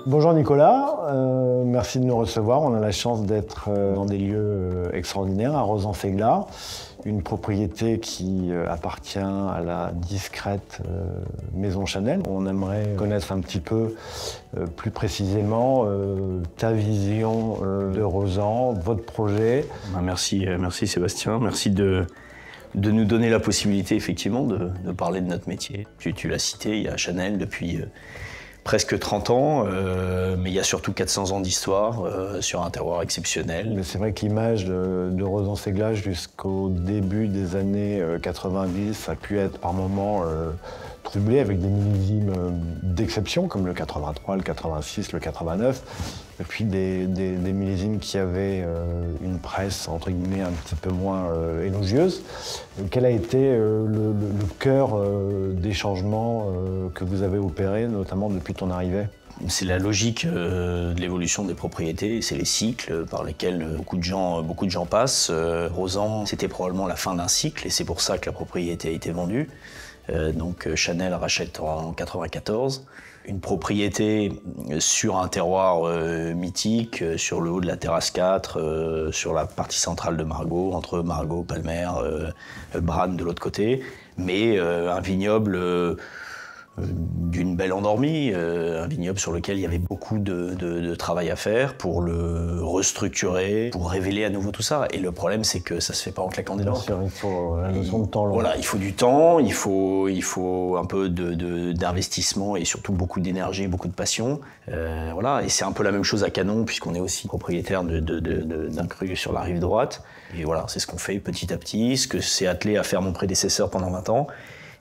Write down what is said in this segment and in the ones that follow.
Bonjour Nicolas, merci de nous recevoir. On a la chance d'être dans des lieux extraordinaires à Rozan-Ségla, une propriété qui appartient à la discrète Maison Chanel. On aimerait connaître un petit peu plus précisément ta vision de Rozan, votre projet. Merci Sébastien, merci de nous donner la possibilité effectivement de parler de notre métier. Tu l'as cité, il y a Chanel depuis presque 30 ans, mais il y a surtout 400 ans d'histoire sur un terroir exceptionnel. Mais c'est vrai que l'image de Rozan-Ségla jusqu'au début des années 90 a pu être par moments troublée avec des millésimes d'exception comme le 83, le 86, le 89, et puis des millésimes qui avaient une presse entre guillemets un petit peu moins élogieuse. Quel a été le cœur des changements que vous avez opérés, notamment depuis ton arrivée? C'est la logique de l'évolution des propriétés, c'est les cycles par lesquels beaucoup de gens passent. Rozan, c'était probablement la fin d'un cycle et c'est pour ça que la propriété a été vendue. Donc Chanel rachète en 94 une propriété sur un terroir mythique, sur le haut de la terrasse 4, sur la partie centrale de Margaux, entre Margaux, Palmer, Branne de l'autre côté, mais un vignoble d'une belle endormie, un vignoble sur lequel il y avait beaucoup de travail à faire pour le restructurer, pour révéler à nouveau tout ça. Et le problème, c'est que ça se fait pas en claquant des doigts. Il faut la notion de temps long. Voilà, il faut du temps, il faut un peu d'investissement et surtout beaucoup d'énergie, beaucoup de passion. Voilà, et c'est un peu la même chose à Canon, puisqu'on est aussi propriétaire d'un cru sur la rive droite. Et voilà, c'est ce qu'on fait petit à petit, ce que s'est attelé à faire mon prédécesseur pendant 20 ans.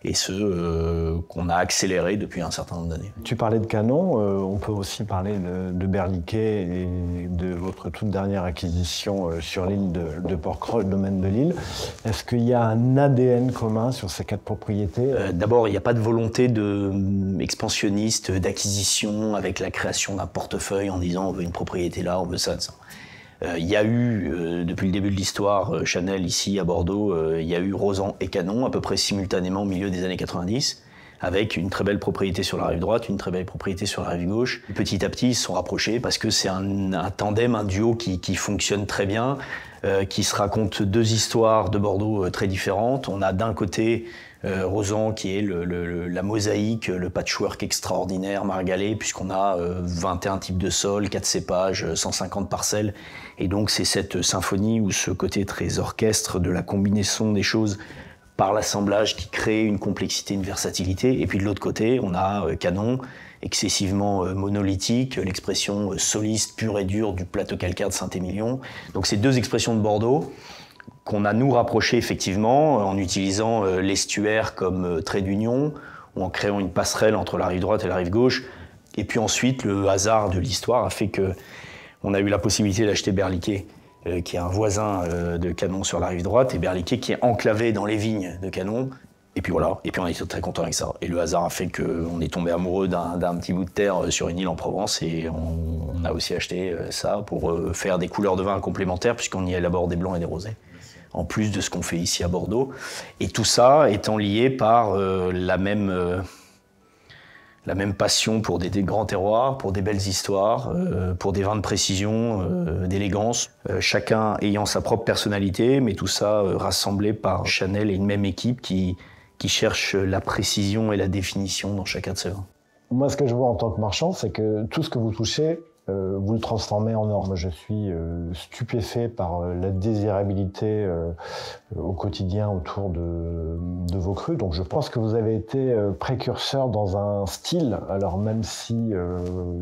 Et ce qu'on a accéléré depuis un certain nombre d'années. Tu parlais de Canon, on peut aussi parler de Berliquet et de votre toute dernière acquisition sur l'île de Porquerolles, le domaine de l'île. Est-ce qu'il y a un ADN commun sur ces 4 propriétés? D'abord, il n'y a pas de volonté expansionniste d'acquisition avec la création d'un portefeuille en disant on veut une propriété là, on veut ça. Il y a eu, depuis le début de l'histoire, Chanel ici à Bordeaux, il y a eu Rozan et Canon à peu près simultanément au milieu des années 90, avec une très belle propriété sur la rive droite, une très belle propriété sur la rive gauche. Petit à petit, ils se sont rapprochés parce que c'est un tandem, un duo qui fonctionne très bien, qui se raconte 2 histoires de Bordeaux très différentes. On a d'un côté Rozan qui est la mosaïque, le patchwork extraordinaire margalais, puisqu'on a 21 types de sols, 4 cépages, 150 parcelles. Et donc c'est cette symphonie ou ce côté très orchestre de la combinaison des choses par l'assemblage qui crée une complexité, une versatilité. Et puis de l'autre côté, on a Canon, excessivement monolithique, l'expression soliste pure et dure du plateau calcaire de Saint-Émilion. Donc ces 2 expressions de Bordeaux qu'on a nous rapprochés effectivement en utilisant l'estuaire comme trait d'union ou en créant une passerelle entre la rive droite et la rive gauche. Et puis ensuite, le hasard de l'histoire a fait qu'on a eu la possibilité d'acheter Berliquet, qui est un voisin de Canon sur la rive droite, et Berliquet qui est enclavé dans les vignes de Canon. Et puis voilà, et puis on était très contents avec ça. Et le hasard a fait qu'on est tombé amoureux d'un petit bout de terre sur une île en Provence, et on a aussi acheté ça pour faire des couleurs de vin complémentaires, puisqu'on y élabore des blancs et des rosés, en plus de ce qu'on fait ici à Bordeaux. Et tout ça étant lié par la même passion pour des grands terroirs, pour des belles histoires, pour des vins de précision, d'élégance, chacun ayant sa propre personnalité, mais tout ça rassemblé par Chanel et une même équipe qui cherche la précision et la définition dans chacun de ces vins. Moi, ce que je vois en tant que marchand, c'est que tout ce que vous touchez, vous le transformez en or. Moi, je suis stupéfait par la désirabilité au quotidien autour de vos crus. Donc je pense que vous avez été précurseur dans un style. Alors même si,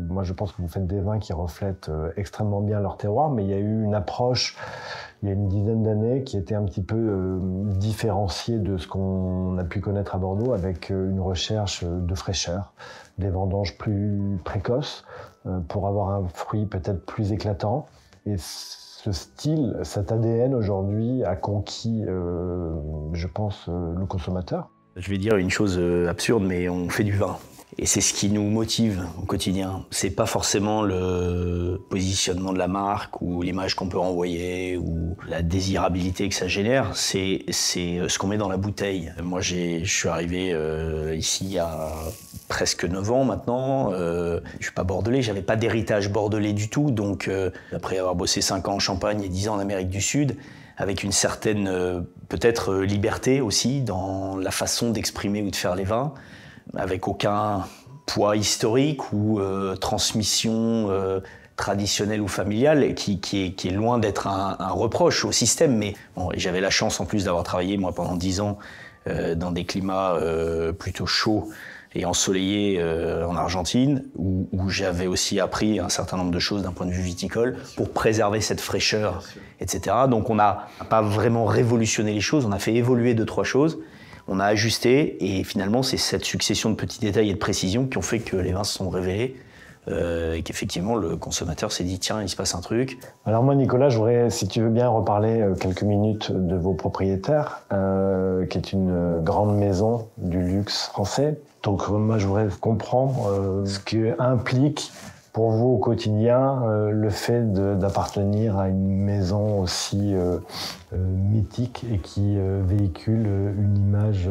moi je pense que vous faites des vins qui reflètent extrêmement bien leur terroir, mais il y a eu une approche il y a une dizaine d'années qui était un petit peu différenciée de ce qu'on a pu connaître à Bordeaux, avec une recherche de fraîcheur, des vendanges plus précoces, pour avoir un fruit peut-être plus éclatant. Et ce style, cet ADN aujourd'hui a conquis, je pense, le consommateur. Je vais dire une chose absurde, mais on fait du vin. Et c'est ce qui nous motive au quotidien. C'est pas forcément le positionnement de la marque ou l'image qu'on peut renvoyer ou la désirabilité que ça génère, c'est ce qu'on met dans la bouteille. Moi, je suis arrivé ici il y a presque 9 ans maintenant. Je suis pas bordelais, j'avais pas d'héritage bordelais du tout. Donc, après avoir bossé 5 ans en Champagne et 10 ans en Amérique du Sud, avec une certaine peut-être liberté aussi dans la façon d'exprimer ou de faire les vins, avec aucun poids historique ou transmission traditionnelle ou familiale qui est loin d'être un reproche au système. Mais bon, j'avais la chance en plus d'avoir travaillé moi pendant 10 ans dans des climats plutôt chauds et ensoleillés en Argentine, où j'avais aussi appris un certain nombre de choses d'un point de vue viticole pour préserver cette fraîcheur, etc. Donc on n'a pas vraiment révolutionné les choses, on a fait évoluer 2-3 choses. On a ajusté et finalement c'est cette succession de petits détails et de précisions qui ont fait que les vins se sont révélés et qu'effectivement le consommateur s'est dit tiens il se passe un truc. Alors moi Nicolas, je voudrais si tu veux bien reparler quelques minutes de vos propriétaires qui est une grande maison du luxe français. Donc moi je voudrais comprendre ce que implique pour vous au quotidien le fait d'appartenir à une maison aussi mythique et qui véhicule une image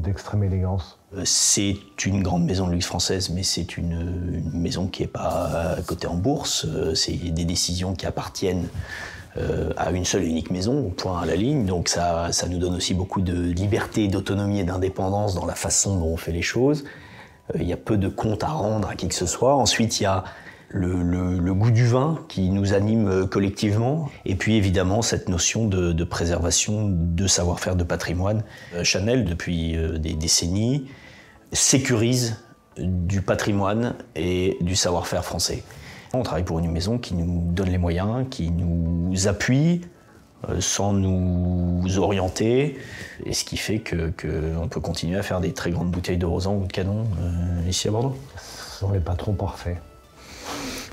d'extrême élégance? C'est une grande maison de luxe française, mais c'est une maison qui n'est pas cotée en bourse. C'est des décisions qui appartiennent à une seule et unique maison, au point à la ligne. Donc ça nous donne aussi beaucoup de liberté, d'autonomie et d'indépendance dans la façon dont on fait les choses. Il y a peu de comptes à rendre à qui que ce soit. Ensuite, il y a le goût du vin qui nous anime collectivement. Et puis évidemment, cette notion de préservation de savoir-faire, de patrimoine. Chanel, depuis des décennies, sécurise du patrimoine et du savoir-faire français. On travaille pour une maison qui nous donne les moyens, qui nous appuie, sans nous orienter, et ce qui fait qu'on peut continuer à faire des très grandes bouteilles de Rosan ou de Canon ici à Bordeaux. Ce sont les patrons parfaits.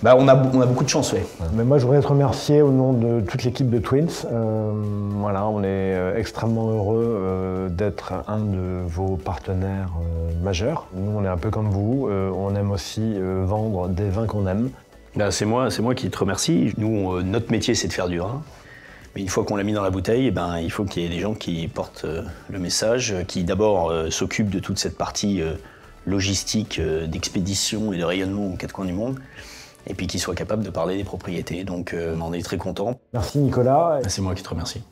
Bah, on a beaucoup de chance, oui. Mais moi, je voudrais te remercier au nom de toute l'équipe de Twins. Voilà, on est extrêmement heureux d'être un de vos partenaires majeurs. Nous, on est un peu comme vous. On aime aussi vendre des vins qu'on aime. Bah, c'est moi qui te remercie. Nous, notre métier, c'est de faire du vin. Mais une fois qu'on l'a mis dans la bouteille, il faut qu'il y ait des gens qui portent le message, qui d'abord s'occupent de toute cette partie logistique, d'expédition et de rayonnement aux 4 coins du monde, et puis qui soient capables de parler des propriétés. Donc on en est très contents. Merci Nicolas. C'est moi qui te remercie.